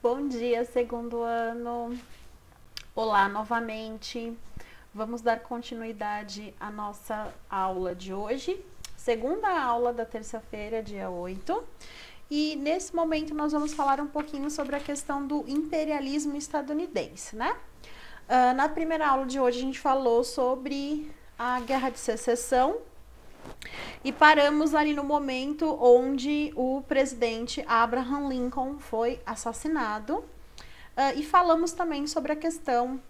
Bom dia, segundo ano. Olá novamente. Vamos dar continuidade à nossa aula de hoje, segunda aula da terça-feira, dia 8. E nesse momento nós vamos falar um pouquinho sobre a questão do imperialismo estadunidense, né? Na primeira aula de hoje a gente falou sobre a Guerra de Secessão e paramos ali no momento onde o presidente Abraham Lincoln foi assassinado. E falamos também sobre a questão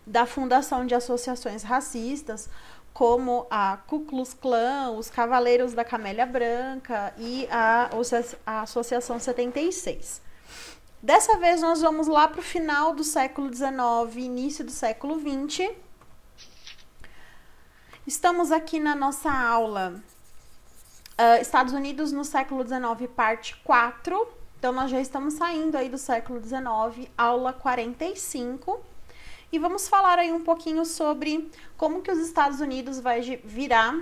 da fundação de associações racistas, como a Ku Klux Klan, os Cavaleiros da Camélia Branca e a Associação 76. Dessa vez nós vamos lá para o final do século XIX, início do século XX. Estamos aqui na nossa aula Estados Unidos no século XIX, parte 4. Então, nós já estamos saindo aí do século XIX, aula 45. E vamos falar aí um pouquinho sobre como que os Estados Unidos vai virar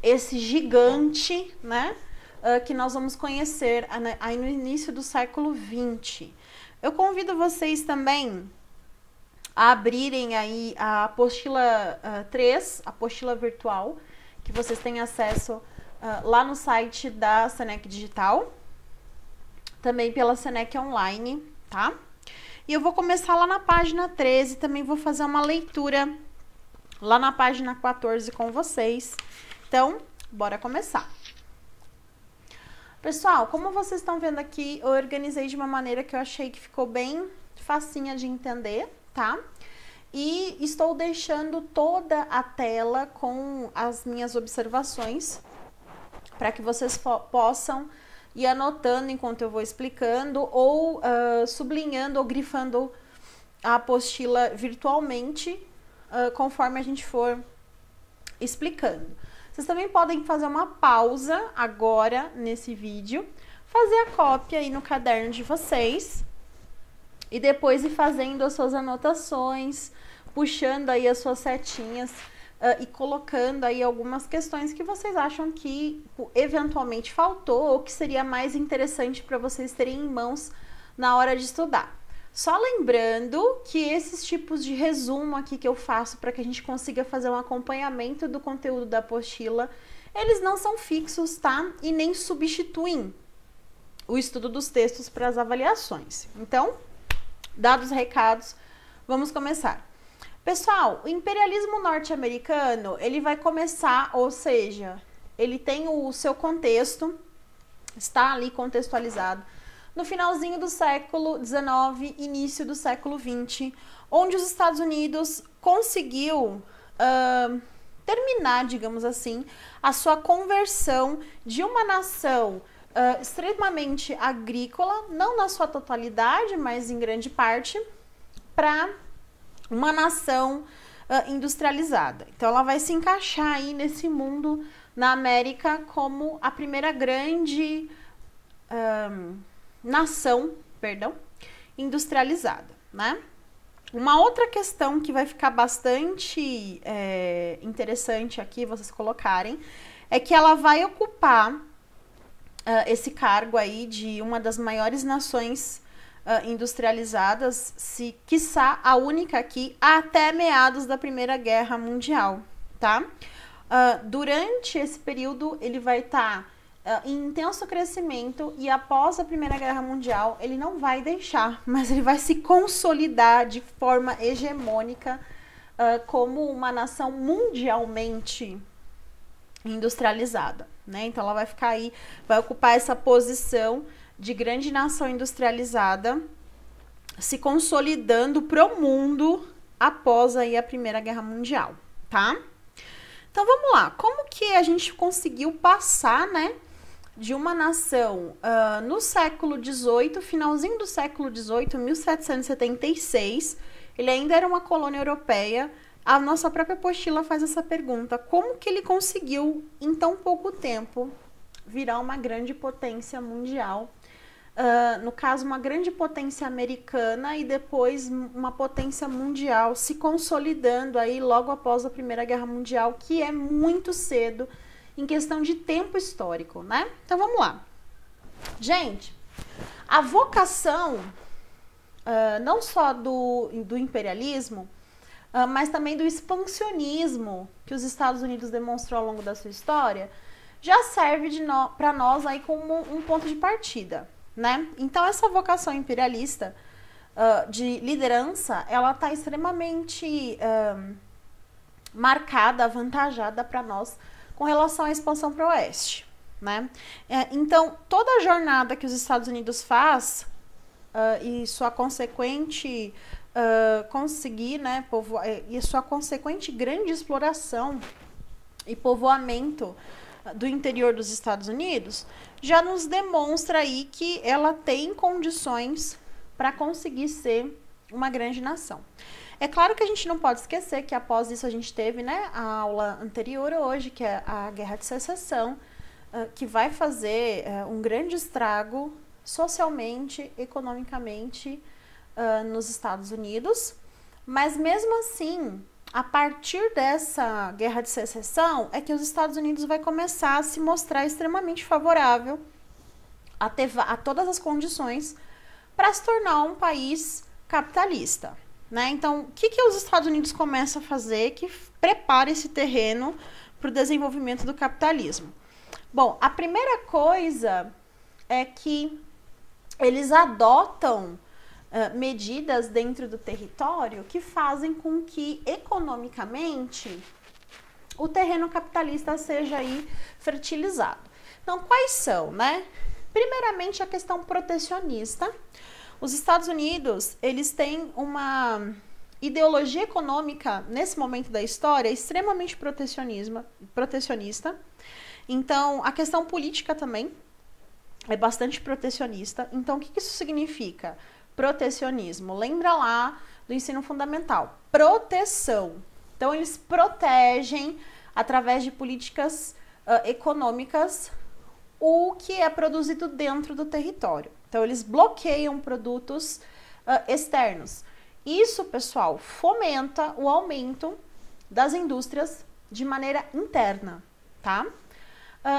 esse gigante, né? Que nós vamos conhecer aí no início do século XX. Eu convido vocês também a abrirem aí a apostila 3, a apostila virtual, que vocês têm acesso lá no site da Senec Digital, também pela Senec Online, tá? E eu vou começar lá na página 13, também vou fazer uma leitura lá na página 14 com vocês. Então, bora começar. Pessoal, como vocês estão vendo aqui, eu organizei de uma maneira que eu achei que ficou bem facinha de entender, tá? E estou deixando toda a tela com as minhas observações para que vocês possam ir anotando enquanto eu vou explicando ou sublinhando ou grifando a apostila virtualmente conforme a gente for explicando. Vocês também podem fazer uma pausa agora nesse vídeo, fazer a cópia aí no caderno de vocês e depois ir fazendo as suas anotações, puxando aí as suas setinhas e colocando aí algumas questões que vocês acham que eventualmente faltou ou que seria mais interessante para vocês terem em mãos na hora de estudar. Só lembrando que esses tipos de resumo aqui que eu faço para que a gente consiga fazer um acompanhamento do conteúdo da apostila, eles não são fixos, tá? E nem substituem o estudo dos textos para as avaliações. Então, dados os recados, vamos começar. Pessoal, o imperialismo norte-americano, ele vai começar, ou seja, ele tem o seu contexto, está ali contextualizado, no finalzinho do século XIX, início do século XX, onde os Estados Unidos conseguiu terminar, digamos assim, a sua conversão de uma nação extremamente agrícola, não na sua totalidade, mas em grande parte, para uma nação industrializada. Então, ela vai se encaixar aí nesse mundo na América como a primeira grande nação, industrializada, né? Uma outra questão que vai ficar bastante interessante aqui vocês colocarem é que ela vai ocupar esse cargo aí de uma das maiores nações industrializadas, se quiçá a única aqui, até meados da Primeira Guerra Mundial, tá? Durante esse período, ele vai estar em intenso crescimento e após a Primeira Guerra Mundial, ele não vai deixar, mas ele vai se consolidar de forma hegemônica como uma nação mundialmente industrializada, né? Então, ela vai ficar aí, vai ocupar essa posição de grande nação industrializada, se consolidando pro mundo após aí a Primeira Guerra Mundial, tá? Então, vamos lá. Como que a gente conseguiu passar, né, de uma nação no século XVIII, finalzinho do século XVIII, 1776, ele ainda era uma colônia europeia. A nossa própria apostila faz essa pergunta: como que ele conseguiu, em tão pouco tempo, virar uma grande potência mundial? No caso, uma grande potência americana e depois uma potência mundial, se consolidando aí logo após a Primeira Guerra Mundial, que é muito cedo em questão de tempo histórico, né? Então, vamos lá. Gente, A vocação, não só do imperialismo, mas também do expansionismo que os Estados Unidos demonstrou ao longo da sua história, já serve para nós aí como um ponto de partida, né? Então, essa vocação imperialista de liderança, ela está extremamente marcada, avantajada para nós com relação à expansão para o oeste, né? Então, toda a jornada que os Estados Unidos faz e sua consequente conseguir, né, e sua consequente grande exploração e povoamento do interior dos Estados Unidos, já nos demonstra aí que ela tem condições para conseguir ser uma grande nação. É claro que a gente não pode esquecer que após isso a gente teve, né, a aula anterior hoje, que é a Guerra de Secessão, que vai fazer um grande estrago socialmente, economicamente nos Estados Unidos, mas mesmo assim, a partir dessa Guerra de Secessão é que os Estados Unidos vai começar a se mostrar extremamente favorável a todas as condições para se tornar um país capitalista, né? Então, o que os Estados Unidos começam a fazer que prepara esse terreno para o desenvolvimento do capitalismo? Bom, a primeira coisa é que eles adotam medidas dentro do território que fazem com que, economicamente, o terreno capitalista seja aí fertilizado. Então, quais são, né? Primeiramente, a questão protecionista. Os Estados Unidos, eles têm uma ideologia econômica, nesse momento da história, extremamente protecionista. Então, a questão política também é bastante protecionista. Então, o que isso significa? Protecionismo. Lembra lá do ensino fundamental. Proteção. Então, eles protegem, através de políticas econômicas, o que é produzido dentro do território. Então, eles bloqueiam produtos externos. Isso, pessoal, fomenta o aumento das indústrias de maneira interna, tá?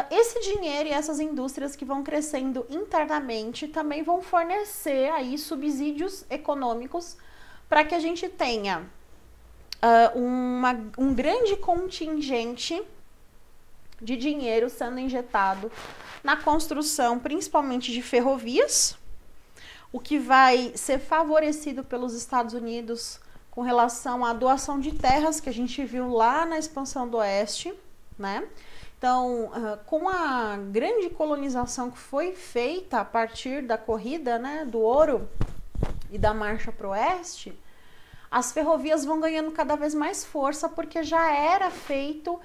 Esse dinheiro e essas indústrias que vão crescendo internamente também vão fornecer aí subsídios econômicos para que a gente tenha um grande contingente de dinheiro sendo injetado na construção, principalmente de ferrovias, o que vai ser favorecido pelos Estados Unidos com relação à doação de terras que a gente viu lá na expansão do oeste, né? Então, com a grande colonização que foi feita a partir da corrida, né, do ouro e da marcha para o oeste, as ferrovias vão ganhando cada vez mais força porque já era feito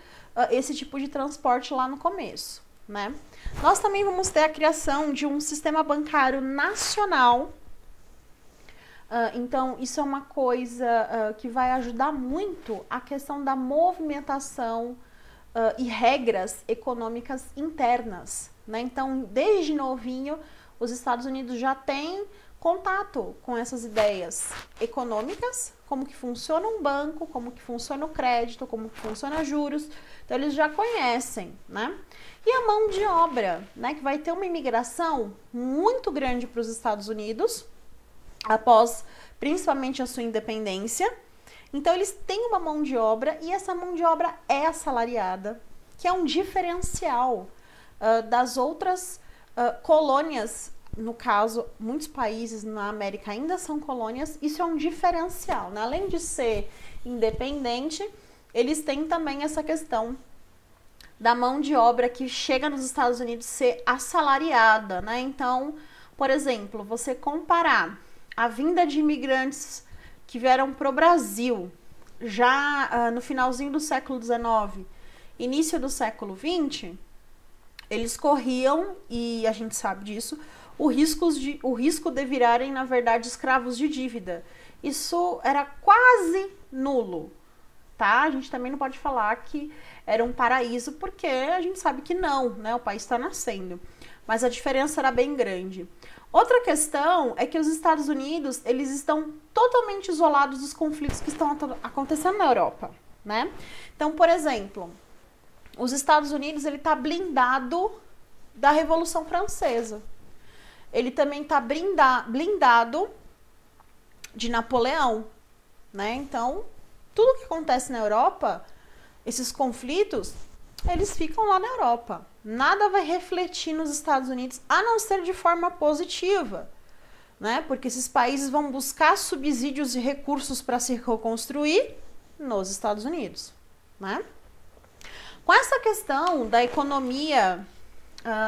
esse tipo de transporte lá no começo, né? Nós também vamos ter a criação de um sistema bancário nacional. Então, isso é uma coisa que vai ajudar muito a questão da movimentação e regras econômicas internas, né? Então, desde novinho, os Estados Unidos já têm contato com essas ideias econômicas, como que funciona um banco, como que funciona o crédito, como que funciona juros. Então, eles já conhecem, né? E a mão de obra, né? Que vai ter uma imigração muito grande para os Estados Unidos, após principalmente a sua independência. Então, eles têm uma mão de obra e essa mão de obra é assalariada, que é um diferencial das outras colônias. No caso, muitos países na América ainda são colônias, isso é um diferencial, né? Além de ser independente, eles têm também essa questão da mão de obra que chega nos Estados Unidos ser assalariada, né? Então, por exemplo, você comparar a vinda de imigrantes que vieram para o Brasil já no finalzinho do século XIX, início do século XX, eles corriam, e a gente sabe disso, o risco de virarem, na verdade, escravos de dívida. Isso era quase nulo, tá? A gente também não pode falar que era um paraíso, porque a gente sabe que não, né? O país está nascendo. Mas a diferença era bem grande. Outra questão é que os Estados Unidos, eles estão totalmente isolados dos conflitos que estão acontecendo na Europa, né? Então, por exemplo, os Estados Unidos, ele está blindado da Revolução Francesa. ele também está blindado de Napoleão, né? Então, tudo que acontece na Europa, esses conflitos, eles ficam lá na Europa. Nada vai refletir nos Estados Unidos, a não ser de forma positiva, né? Porque esses países vão buscar subsídios e recursos para se reconstruir nos Estados Unidos, né? Com essa questão da economia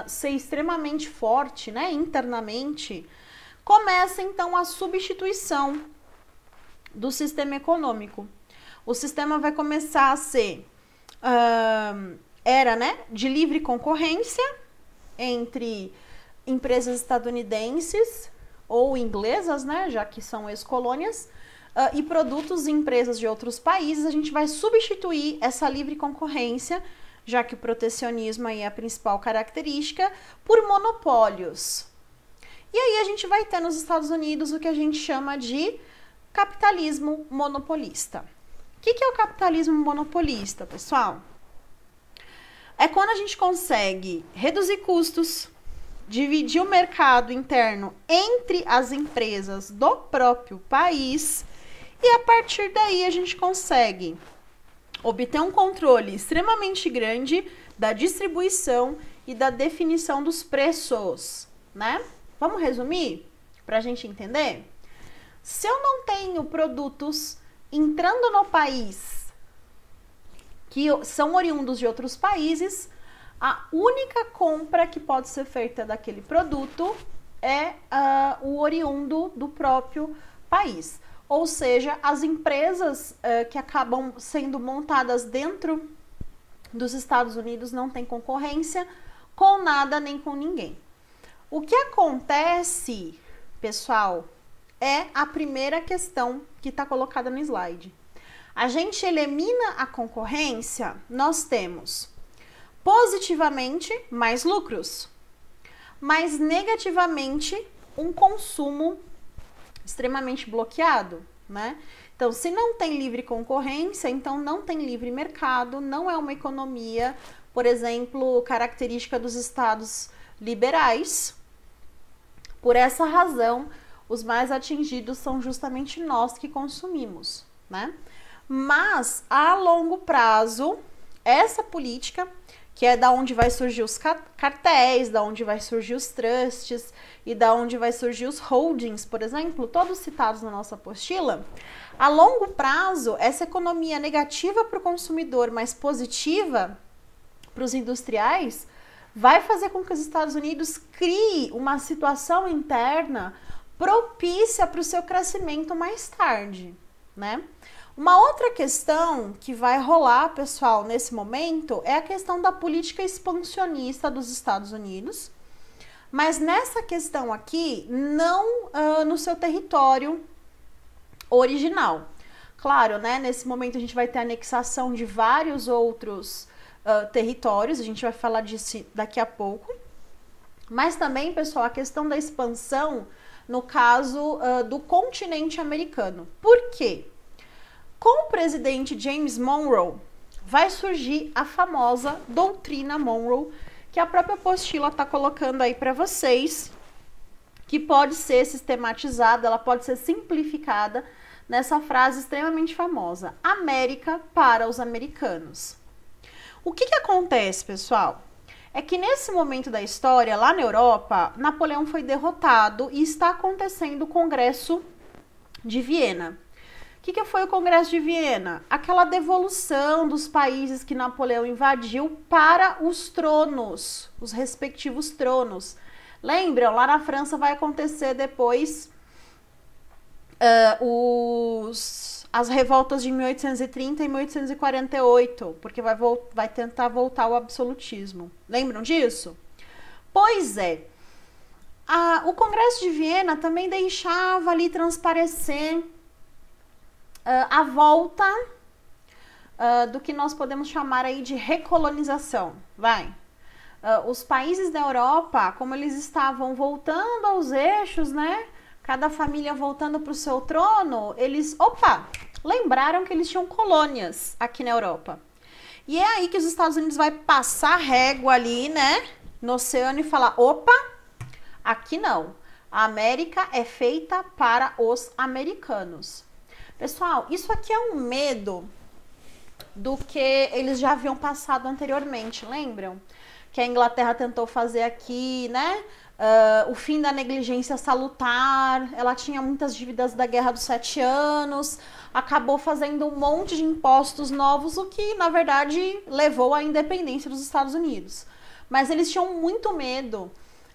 ser extremamente forte, né, internamente, começa então a substituição do sistema econômico. O sistema vai começar a ser era, né, de livre concorrência entre empresas estadunidenses ou inglesas, né, já que são ex-colônias, e produtos e empresas de outros países. A gente vai substituir essa livre concorrência, já que o protecionismo aí é a principal característica, por monopólios. E aí a gente vai ter nos Estados Unidos o que a gente chama de capitalismo monopolista. O que é o capitalismo monopolista, pessoal? É quando a gente consegue reduzir custos, dividir o mercado interno entre as empresas do próprio país e a partir daí a gente consegue obter um controle extremamente grande da distribuição e da definição dos preços, né? Vamos resumir para a gente entender? Se eu não tenho produtos entrando no país que são oriundos de outros países, a única compra que pode ser feita daquele produto é o oriundo do próprio país. Ou seja, as empresas que acabam sendo montadas dentro dos Estados Unidos não têm concorrência com nada nem com ninguém. O que acontece, pessoal, é a primeira questão que está colocada no slide. A gente elimina a concorrência, nós temos positivamente mais lucros, mas negativamente um consumo extremamente bloqueado, né? Então, se não tem livre concorrência, então não tem livre mercado, não é uma economia, por exemplo, característica dos estados liberais. Por essa razão, os mais atingidos são justamente nós que consumimos, né? Mas, a longo prazo, essa política, que é da onde vai surgir os cartéis, da onde vai surgir os trusts e da onde vai surgir os holdings, por exemplo, todos citados na nossa apostila, a longo prazo, essa economia negativa para o consumidor, mas positiva para os industriais, vai fazer com que os Estados Unidos criem uma situação interna propícia para o seu crescimento mais tarde, né? Uma outra questão que vai rolar, pessoal, nesse momento é a questão da política expansionista dos Estados Unidos, mas nessa questão aqui, não no seu território original. Claro, né, nesse momento a gente vai ter anexação de vários outros territórios, a gente vai falar disso daqui a pouco, mas também, pessoal, a questão da expansão no caso do continente americano. Por quê? Com o presidente James Monroe, vai surgir a famosa doutrina Monroe, que a própria apostila está colocando aí para vocês, que pode ser sistematizada, ela pode ser simplificada nessa frase extremamente famosa: América para os americanos. O que acontece, pessoal? É que nesse momento da história, lá na Europa, Napoleão foi derrotado e está acontecendo o Congresso de Viena. O que foi o Congresso de Viena? Aquela devolução dos países que Napoleão invadiu para os tronos, os respectivos tronos. Lembram? Lá na França vai acontecer depois as revoltas de 1830 e 1848, porque vai tentar voltar ao absolutismo. Lembram disso? Pois é. O Congresso de Viena também deixava ali transparecer a volta do que nós podemos chamar aí de recolonização. Os países da Europa, como eles estavam voltando aos eixos, né? Cada família voltando para o seu trono, eles, lembraram que eles tinham colônias aqui na Europa. E é aí que os Estados Unidos vai passar régua ali, né? No oceano e falar, Aqui não. A América é feita para os americanos. Pessoal, isso aqui é um medo do que eles já haviam passado anteriormente, lembram? Que a Inglaterra tentou fazer aqui, né? O fim da negligência salutar, ela tinha muitas dívidas da Guerra dos 7 Anos, acabou fazendo um monte de impostos novos, o que, na verdade, levou à independência dos Estados Unidos. Mas eles tinham muito medo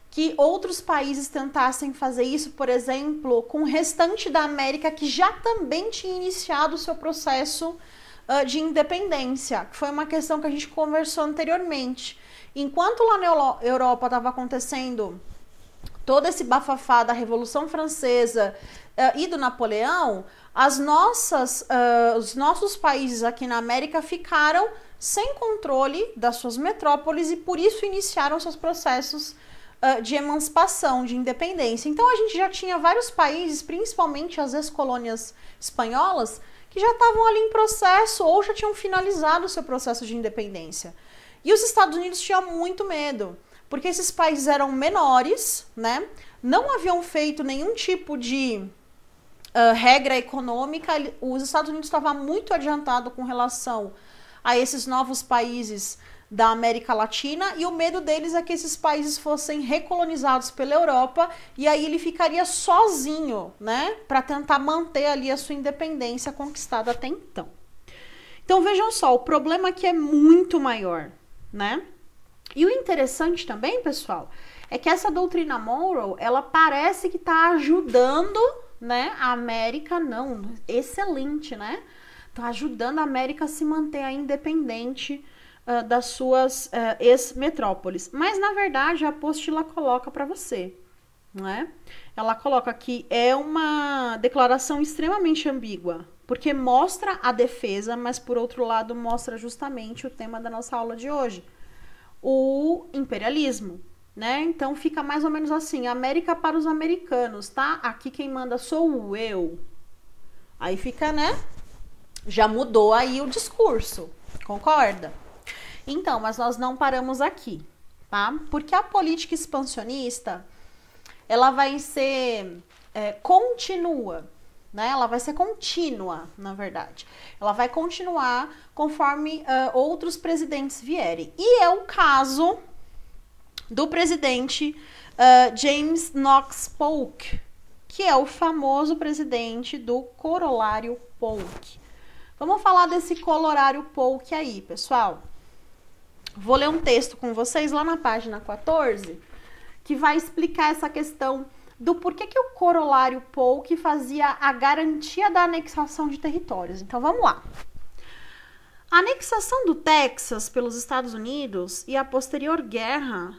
que outros países tentassem fazer isso, por exemplo, com o restante da América, que já também tinha iniciado o seu processo de independência, que foi uma questão que a gente conversou anteriormente. Enquanto lá na Europa estava acontecendo todo esse bafafá da Revolução Francesa e do Napoleão, os nossos países aqui na América ficaram sem controle das suas metrópoles e por isso iniciaram seus processos de emancipação, de independência. Então a gente já tinha vários países, principalmente as ex-colônias espanholas, que já estavam ali em processo ou já tinham finalizado o seu processo de independência. E os Estados Unidos tinham muito medo, porque esses países eram menores, né? Não haviam feito nenhum tipo de regra econômica. Os Estados Unidos estavam muito adiantado com relação a esses novos países da América Latina, e o medo deles é que esses países fossem recolonizados pela Europa e aí ele ficaria sozinho, né, para tentar manter ali a sua independência conquistada até então. Então vejam só, o problema aqui é muito maior, né? E o interessante também, pessoal, é que essa doutrina Monroe, ela parece que está ajudando, né, a América, não, excelente, né? Está ajudando a América a se manter independente das suas ex-metrópoles. Mas, na verdade, a apostila coloca para você, né? Ela coloca que é uma declaração extremamente ambígua, porque mostra a defesa, mas, por outro lado, mostra justamente o tema da nossa aula de hoje, o imperialismo, né? Então, fica mais ou menos assim, América para os americanos, tá? Aqui quem manda sou eu. Aí fica, né? Já mudou aí o discurso, concorda? Então, mas nós não paramos aqui, tá? Porque a política expansionista, ela vai ser contínua, né? Ela vai ser contínua, na verdade. Ela vai continuar conforme outros presidentes vierem. E é o caso do presidente James Knox Polk, que é o famoso presidente do Corolário Polk. Vamos falar desse Corolário Polk aí, pessoal. Vou ler um texto com vocês lá na página 14, que vai explicar essa questão do porquê que o Corolário Polk fazia a garantia da anexação de territórios. Então, vamos lá. A anexação do Texas pelos Estados Unidos e a posterior guerra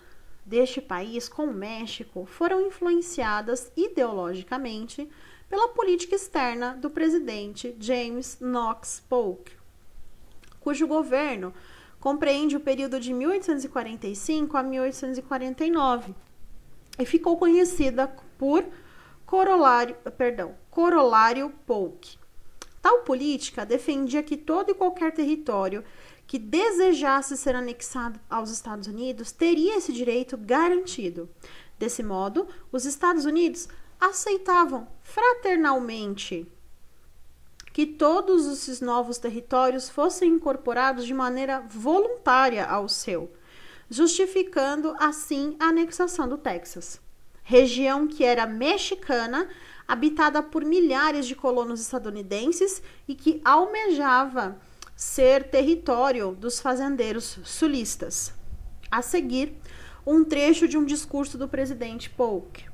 deste país com o México foram influenciadas ideologicamente pela política externa do presidente James Knox Polk, cujo governo compreende o período de 1845 a 1849 e ficou conhecida por Corolário Polk. Tal política defendia que todo e qualquer território que desejasse ser anexado aos Estados Unidos teria esse direito garantido. Desse modo, os Estados Unidos aceitavam fraternalmente que todos esses novos territórios fossem incorporados de maneira voluntária ao seu, justificando assim a anexação do Texas, região que era mexicana, habitada por milhares de colonos estadunidenses e que almejava ser território dos fazendeiros sulistas. A seguir, um trecho de um discurso do presidente Polk.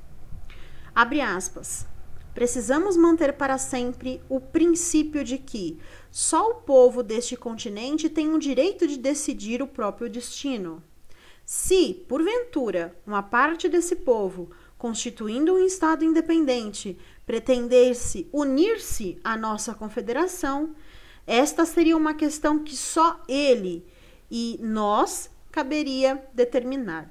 Abre aspas. Precisamos manter para sempre o princípio de que só o povo deste continente tem o direito de decidir o próprio destino. Se, porventura, uma parte desse povo, constituindo um Estado independente, pretendesse unir-se à nossa confederação, esta seria uma questão que só ele e nós caberia determinar,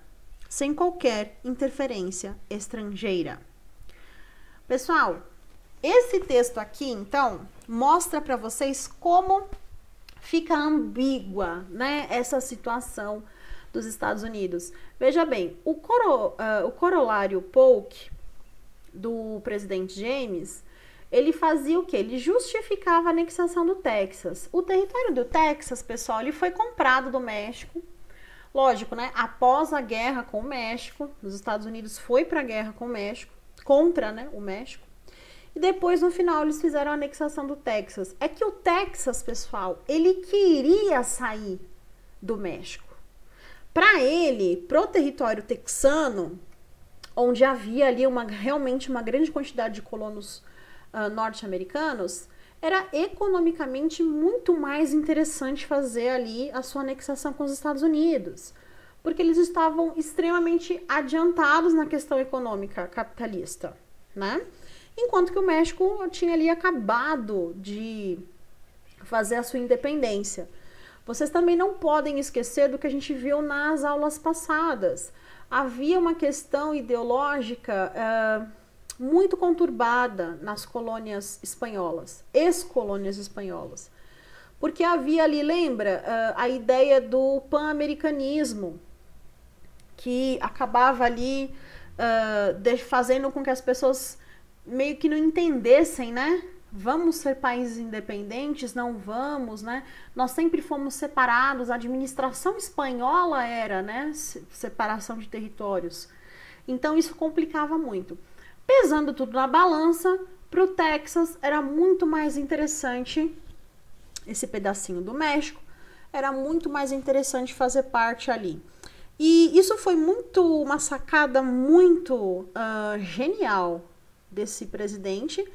sem qualquer interferência estrangeira. Pessoal, esse texto aqui, então, mostra para vocês como fica ambígua, né, essa situação dos Estados Unidos. Veja bem, o corolário Polk do presidente James, ele fazia o quê? Ele justificava a anexação do Texas. O território do Texas, pessoal, ele foi comprado do México. Lógico, né? Após a guerra com o México, os Estados Unidos foi para a guerra com o México, contra, né, o México. E depois, no final, eles fizeram a anexação do Texas. É que o Texas, pessoal, ele queria sair do México. Para ele, pro território texano, onde havia ali realmente uma grande quantidade de colonos norte-americanos, era economicamente muito mais interessante fazer ali a sua anexação com os Estados Unidos, porque eles estavam extremamente adiantados na questão econômica capitalista, né? Enquanto que o México tinha ali acabado de fazer a sua independência. Vocês também não podem esquecer do que a gente viu nas aulas passadas. Havia uma questão ideológica muito conturbada nas colônias espanholas, ex-colônias espanholas. Porque havia ali, lembra, a ideia do pan-americanismo, que acabava ali fazendo com que as pessoas meio que não entendessem, né? Vamos ser países independentes? Não vamos, né? Nós sempre fomos separados, a administração espanhola era, né? Separação de territórios. Então isso complicava muito. Pesando tudo na balança, para o Texas era muito mais interessante, esse pedacinho do México, era muito mais interessante fazer parte ali. E isso foi uma sacada muito genial desse presidente,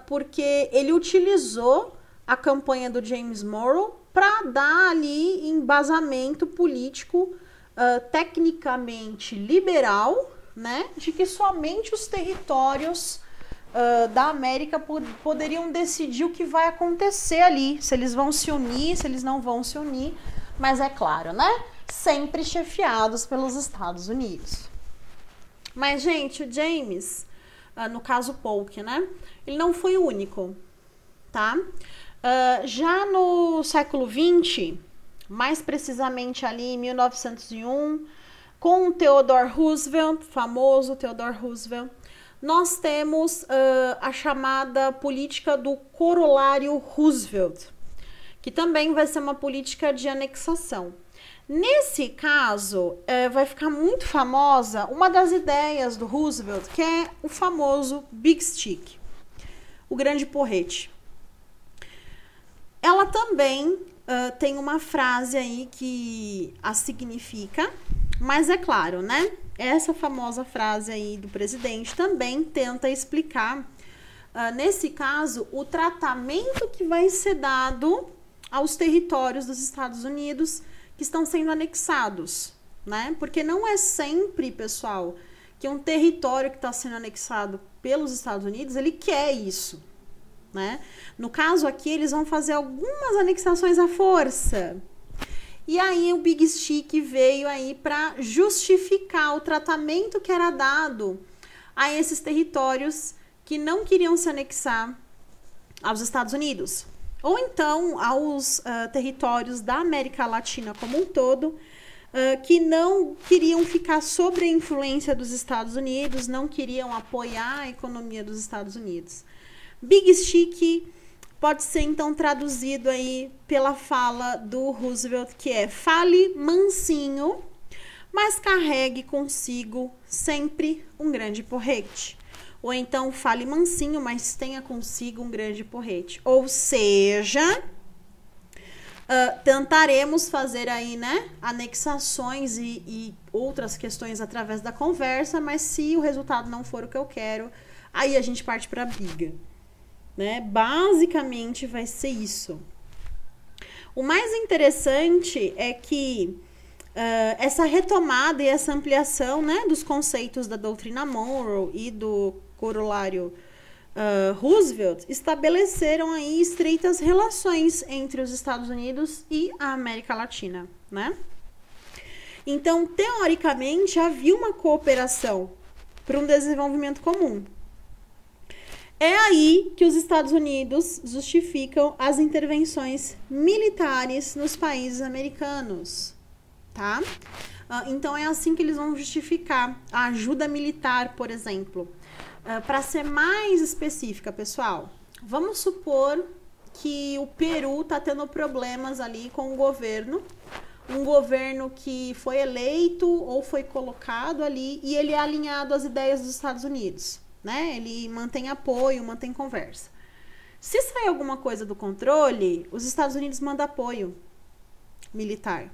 porque ele utilizou a campanha do James Monroe para dar ali embasamento político tecnicamente liberal, né, de que somente os territórios da América poderiam decidir o que vai acontecer ali, se eles vão se unir, se eles não vão se unir, mas é claro, né, sempre chefiados pelos Estados Unidos. Mas, gente, o James, no caso Polk, né, ele não foi o único, tá? Já no século XX, mais precisamente ali em 1901, com o Theodore Roosevelt, famoso Theodore Roosevelt, nós temos a chamada política do corolário Roosevelt, que também vai ser uma política de anexação. Nesse caso, vai ficar muito famosa uma das ideias do Roosevelt, que é o famoso Big Stick, o grande porrete. Ela também tem uma frase aí que a significa, mas é claro, né? Essa famosa frase aí do presidente também tenta explicar, nesse caso, o tratamento que vai ser dado aos territórios dos Estados Unidos que estão sendo anexados, né? Porque não é sempre, pessoal, que um território que está sendo anexado pelos Estados Unidos, ele quer isso, né? No caso aqui, eles vão fazer algumas anexações à força. E aí o Big Stick veio aí para justificar o tratamento que era dado a esses territórios que não queriam se anexar aos Estados Unidos. Ou então aos territórios da América Latina como um todo, que não queriam ficar sob a influência dos Estados Unidos, não queriam apoiar a economia dos Estados Unidos. Big Stick pode ser então traduzido aí pela fala do Roosevelt, que é: fale mansinho, mas carregue consigo sempre um grande porrete. Ou então, fale mansinho, mas tenha consigo um grande porrete. Ou seja, tentaremos fazer aí, né, anexações e outras questões através da conversa, mas se o resultado não for o que eu quero, aí a gente parte para a briga, né? Basicamente vai ser isso. O mais interessante é que essa retomada e essa ampliação, né, dos conceitos da doutrina Monroe e do corolário Roosevelt estabeleceram aí estreitas relações entre os Estados Unidos e a América Latina, né? Então, teoricamente, havia uma cooperação para um desenvolvimento comum. É aí que os Estados Unidos justificam as intervenções militares nos países americanos, tá? Então é assim que eles vão justificar a ajuda militar, por exemplo. Para ser mais específica, pessoal, vamos supor que o Peru está tendo problemas ali com o governo, um governo que foi eleito ou foi colocado ali e ele é alinhado às ideias dos Estados Unidos, né? Ele mantém apoio, mantém conversa. Se sair alguma coisa do controle, os Estados Unidos mandam apoio militar.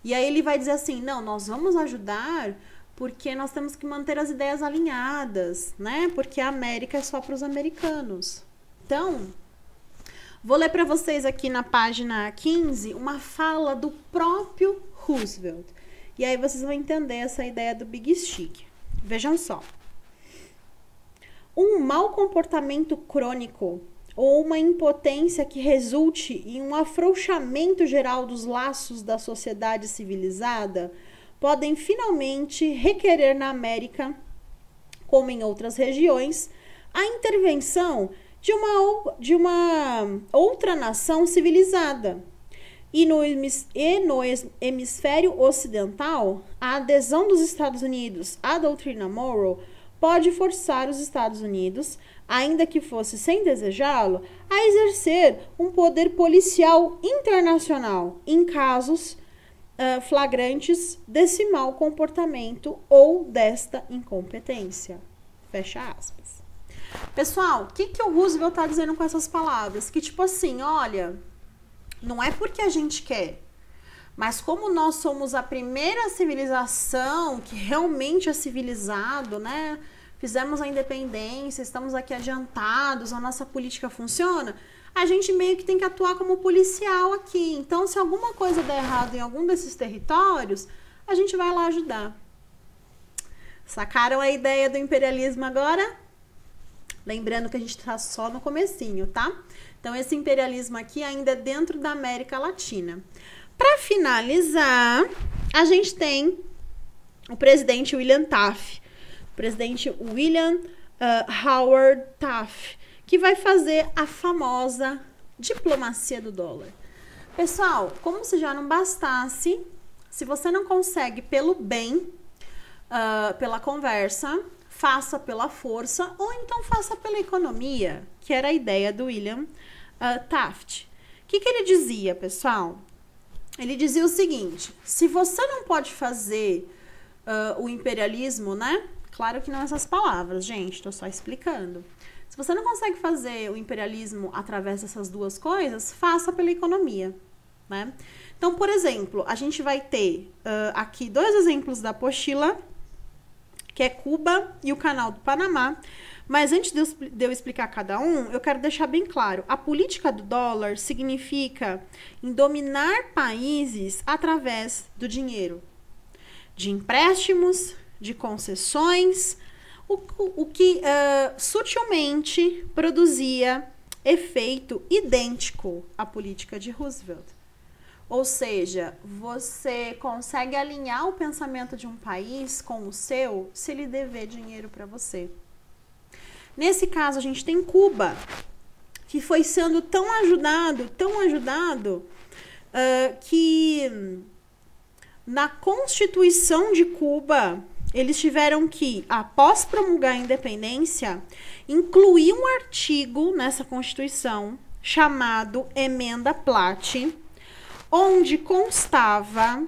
E aí ele vai dizer assim, não, nós vamos ajudar porque nós temos que manter as ideias alinhadas, né? Porque a América é só para os americanos. Então, vou ler para vocês aqui na página 15 uma fala do próprio Roosevelt. E aí vocês vão entender essa ideia do Big Stick. Vejam só. Um mau comportamento crônico ou uma impotência que resulte em um afrouxamento geral dos laços da sociedade civilizada podem finalmente requerer na América, como em outras regiões, a intervenção de uma outra nação civilizada. E no hemisfério ocidental, a adesão dos Estados Unidos à doutrina Monroe pode forçar os Estados Unidos, ainda que fosse sem desejá-lo, a exercer um poder policial internacional em casos flagrantes desse mau comportamento ou desta incompetência. Fecha aspas. Pessoal, o que o Roosevelt está dizendo com essas palavras? Que tipo assim, olha, não é porque a gente quer, mas como nós somos a primeira civilização que realmente é civilizado, né? Fizemos a independência, estamos aqui adiantados, a nossa política funciona, a gente meio que tem que atuar como policial aqui. Então, se alguma coisa der errado em algum desses territórios, a gente vai lá ajudar. Sacaram a ideia do imperialismo agora? Lembrando que a gente está só no comecinho, tá? Então, esse imperialismo aqui ainda é dentro da América Latina. Para finalizar, a gente tem o presidente William Taft, o presidente William Howard Taft, que vai fazer a famosa diplomacia do dólar. Pessoal, como se já não bastasse, se você não consegue pelo bem, pela conversa, faça pela força ou então faça pela economia, que era a ideia do William Taft. O que ele dizia, pessoal? Ele dizia o seguinte, se você não pode fazer o imperialismo, né? Claro que não essas palavras, gente, estou só explicando. Se você não consegue fazer o imperialismo através dessas duas coisas, faça pela economia, né? Então, por exemplo, a gente vai ter aqui dois exemplos da apostila, que é Cuba e o Canal do Panamá. Mas antes de eu explicar cada um, eu quero deixar bem claro. A política do dólar significa em dominar países através do dinheiro, de empréstimos, de concessões, o que sutilmente produzia efeito idêntico à política de Roosevelt. Ou seja, você consegue alinhar o pensamento de um país com o seu se ele dever dinheiro para você. Nesse caso, a gente tem Cuba, que foi sendo tão ajudado, que na Constituição de Cuba, eles tiveram que, após promulgar a independência, incluir um artigo nessa Constituição chamado Emenda Platt, onde constava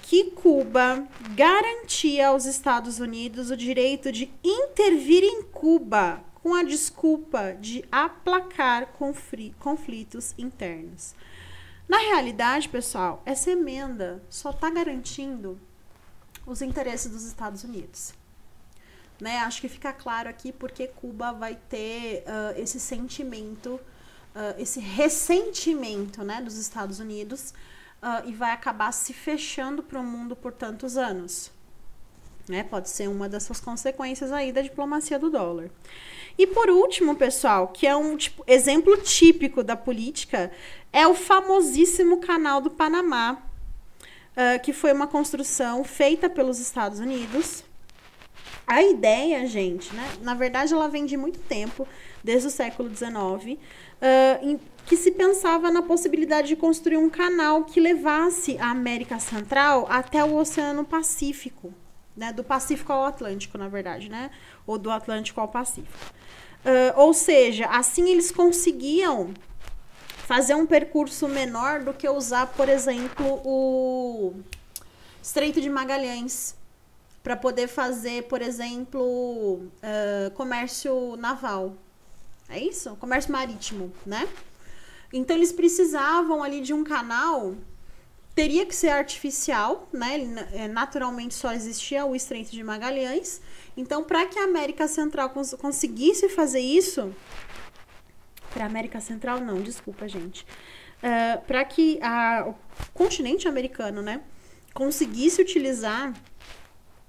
que Cuba garantia aos Estados Unidos o direito de intervir em Cuba com a desculpa de aplacar conflitos internos. Na realidade, pessoal, essa emenda só está garantindo os interesses dos Estados Unidos. Né? Acho que fica claro aqui porque Cuba vai ter esse sentimento, esse ressentimento, né, dos Estados Unidos e vai acabar se fechando para o mundo por tantos anos. Né? Pode ser uma dessas consequências aí da diplomacia do dólar. E por último, pessoal, que é um exemplo típico da política, é o famosíssimo Canal do Panamá, que foi uma construção feita pelos Estados Unidos A ideia, gente, né, na verdade ela vem de muito tempo, desde o século XIX, que se pensava na possibilidade de construir um canal que levasse a América Central até o Oceano Pacífico, né, do Pacífico ao Atlântico, na verdade, né, ou do Atlântico ao Pacífico. Ou seja, assim eles conseguiam fazer um percurso menor do que usar, por exemplo, o Estreito de Magalhães, para poder fazer, por exemplo, comércio naval. É isso? Comércio marítimo, né? Então, eles precisavam ali de um canal, teria que ser artificial, né? Naturalmente só existia o Estreito de Magalhães. Então, para que a América Central conseguisse fazer isso... Para a América Central, não, desculpa, gente. Para que o continente americano, né, conseguisse utilizar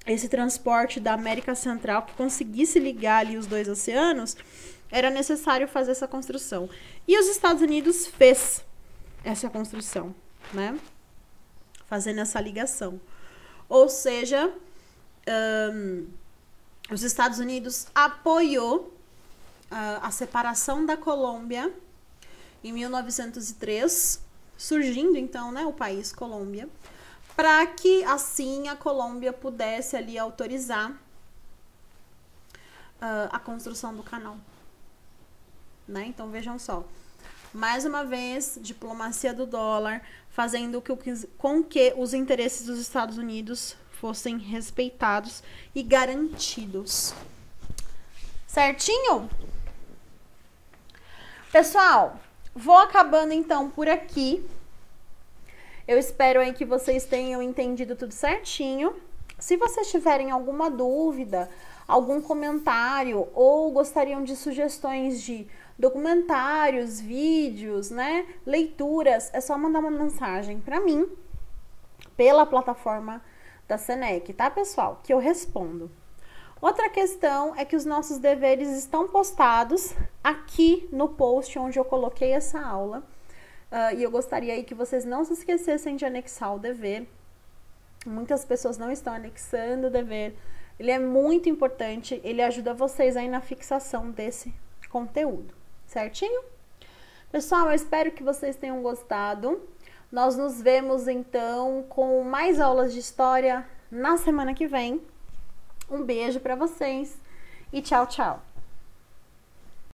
esse transporte da América Central, que conseguisse ligar ali os dois oceanos, era necessário fazer essa construção. E os Estados Unidos fez essa construção, né? Fazendo essa ligação. Ou seja, os Estados Unidos apoiou a separação da Colômbia em 1903, surgindo então, né, o país Colômbia, para que assim a Colômbia pudesse ali autorizar a construção do canal, né? Então vejam só, mais uma vez, diplomacia do dólar, fazendo com que os interesses dos Estados Unidos fossem respeitados e garantidos. Certinho? Pessoal, vou acabando então por aqui. Eu espero aí que vocês tenham entendido tudo certinho. Se vocês tiverem alguma dúvida, algum comentário ou gostariam de sugestões de documentários, vídeos, né, leituras, é só mandar uma mensagem para mim pela plataforma da Senec, tá, pessoal? Que eu respondo. Outra questão é que os nossos deveres estão postados aqui no post onde eu coloquei essa aula. E eu gostaria aí que vocês não se esquecessem de anexar o dever. Muitas pessoas não estão anexando o dever. Ele é muito importante, ele ajuda vocês aí na fixação desse conteúdo, certinho? Pessoal, eu espero que vocês tenham gostado. Nós nos vemos então com mais aulas de história na semana que vem. Um beijo para vocês e tchau, tchau!